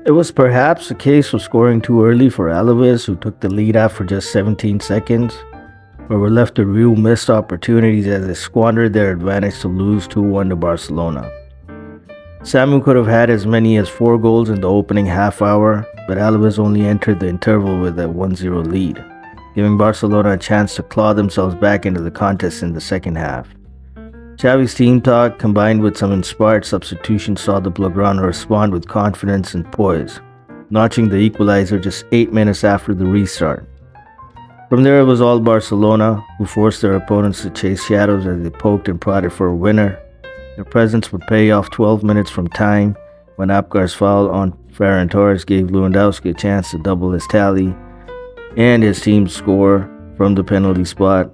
It was perhaps a case of scoring too early for Alaves, who took the lead after just 17 seconds, but were left with real missed opportunities as they squandered their advantage to lose 2-1 to Barcelona. Samu could have had as many as 4 goals in the opening half hour, but Alaves only entered the interval with a 1-0 lead, giving Barcelona a chance to claw themselves back into the contest in the second half. Xavi's team talk, combined with some inspired substitutions, saw the Blaugrana respond with confidence and poise, notching the equalizer just 8 minutes after the restart. From there, it was all Barcelona, who forced their opponents to chase shadows as they poked and prodded for a winner. Their presence would pay off 12 minutes from time when Apgar's foul on Ferran gave Lewandowski a chance to double his tally and his team's score from the penalty spot.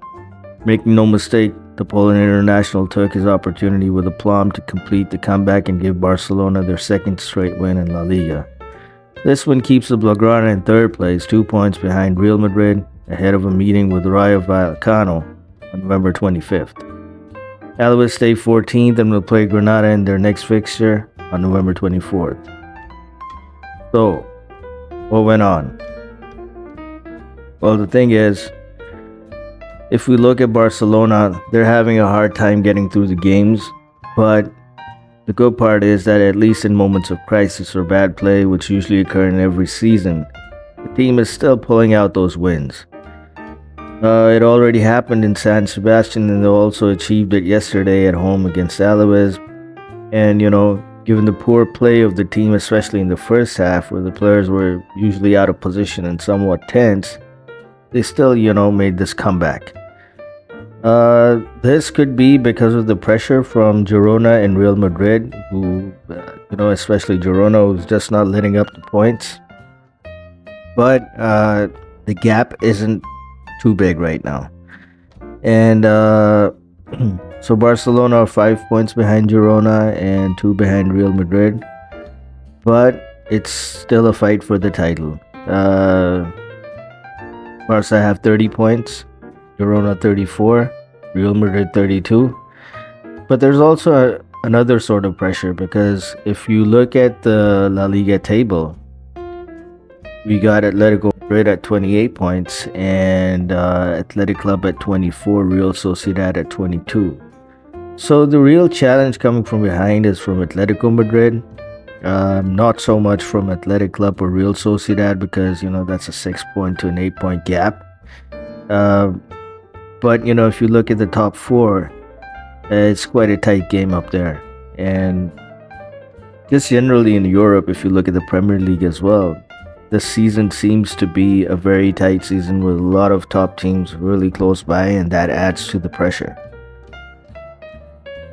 Making no mistake, the Poland international took his opportunity with aplomb to complete the comeback and give Barcelona their second straight win in La Liga. This win keeps the Blaugrana in third place, 2 points behind Real Madrid, ahead of a meeting with Rayo Vallecano on November 25th. Alaves stay 14th and will play Granada in their next fixture on November 24th. So, what went on? Well, the thing is, if we look at Barcelona, they're having a hard time getting through the games, but the good part is that at least in moments of crisis or bad play, which usually occur in every season, the team is still pulling out those wins. It already happened in San Sebastian, and they also achieved it yesterday at home against Alaves. And, given the poor play of the team, especially in the first half, where the players were usually out of position and somewhat tense, they still, made this comeback. This could be because of the pressure from Girona and Real Madrid, who, especially Girona, who's just not letting up the points. But the gap isn't too big right now. And so Barcelona are 5 points behind Girona and 2 behind Real Madrid. But it's still a fight for the title. Barça have 30 points, Girona 34, Real Madrid 32. But there's also another sort of pressure, because if you look at the La Liga table, we got Atletico Madrid at 28 points and Athletic Club at 24, Real Sociedad at 22. So the real challenge coming from behind is from Atletico Madrid. Not so much from Athletic Club or Real Sociedad, because that's a 6-point to an 8-point gap. But if you look at the top 4, it's quite a tight game up there. And just generally in Europe, if you look at the Premier League as well, this season seems to be a very tight season with a lot of top teams really close by, and that adds to the pressure.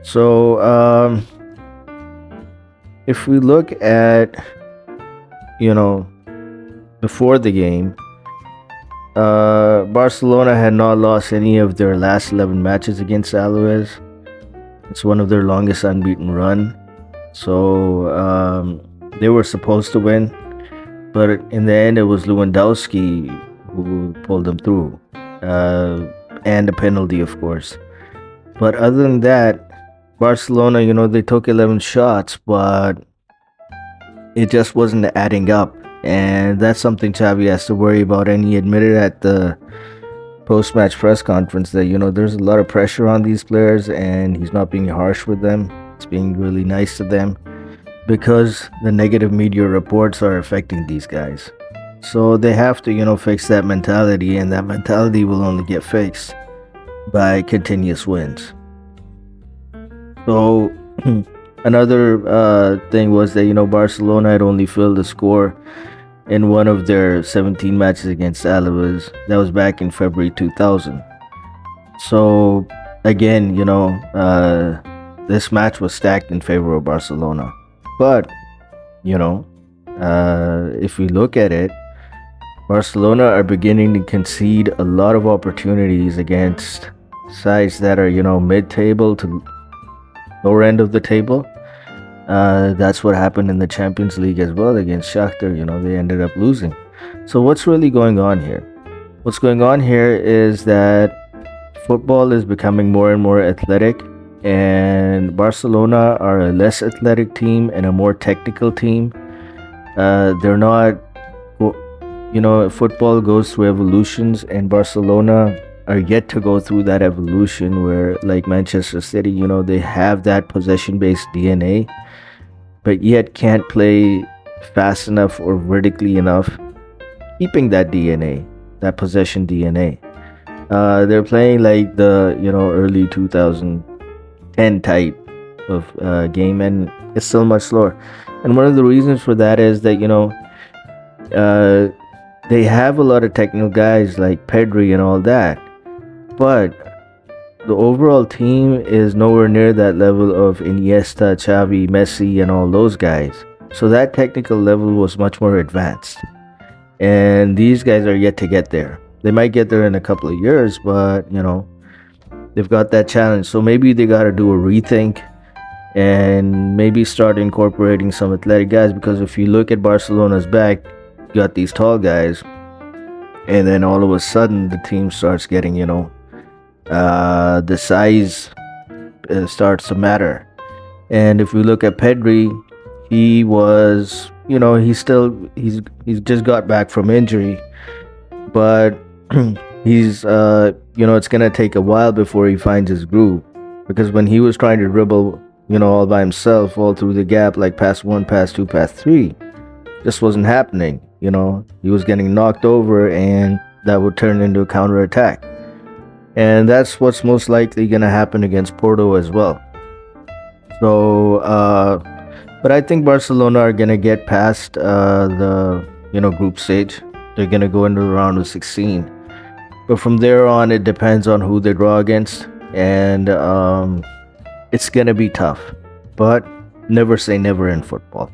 So if we look at, before the game, Barcelona had not lost any of their last 11 matches against Alaves. It's one of their longest unbeaten run. So they were supposed to win, but in the end it was Lewandowski who pulled them through, and a penalty, of course. But other than that, Barcelona, they took 11 shots, but it just wasn't adding up. And that's something Xavi has to worry about. And he admitted at the post-match press conference that, there's a lot of pressure on these players, and he's not being harsh with them. He's being really nice to them, because the negative media reports are affecting these guys. So they have to, fix that mentality, and that mentality will only get fixed by continuous wins. So another thing was that, Barcelona had only filled the score in one of their 17 matches against Alaves. That was back in February 2000. So again, this match was stacked in favor of Barcelona. But, if we look at it, Barcelona are beginning to concede a lot of opportunities against sides that are, mid-table to lower end of the table. That's what happened in the Champions League as well against Shakhtar. They ended up losing. So what's really going on here? What's going on here is that football is becoming more and more athletic, and Barcelona are a less athletic team and a more technical team. They're not, football goes through evolutions, and Barcelona are yet to go through that evolution where, like Manchester City, they have that possession-based DNA, but yet can't play fast enough or vertically enough, keeping that DNA, that possession DNA. They're playing like the early 2010 type of game, and it's still much slower. And one of the reasons for that is that they have a lot of technical guys like Pedri and all that, but the overall team is nowhere near that level of Iniesta, Xavi, Messi, and all those guys. So that technical level was much more advanced, and these guys are yet to get there. They might get there in a couple of years, but they've got that challenge. So maybe they got to do a rethink and maybe start incorporating some athletic guys, because if you look at Barcelona's back, you got these tall guys, and then all of a sudden the team starts getting the size starts to matter. And if we look at Pedri, he was he's just got back from injury, but he's it's gonna take a while before he finds his groove, because when he was trying to dribble all by himself all through the gap, like pass 1, pass 2, pass 3, just wasn't happening. He was getting knocked over, and that would turn into a counter attack, and that's what's most likely gonna happen against Porto as well. So but I think Barcelona are gonna get past the group stage. They're gonna go into the round of 16, but from there on it depends on who they draw against, and it's gonna be tough, but never say never in football.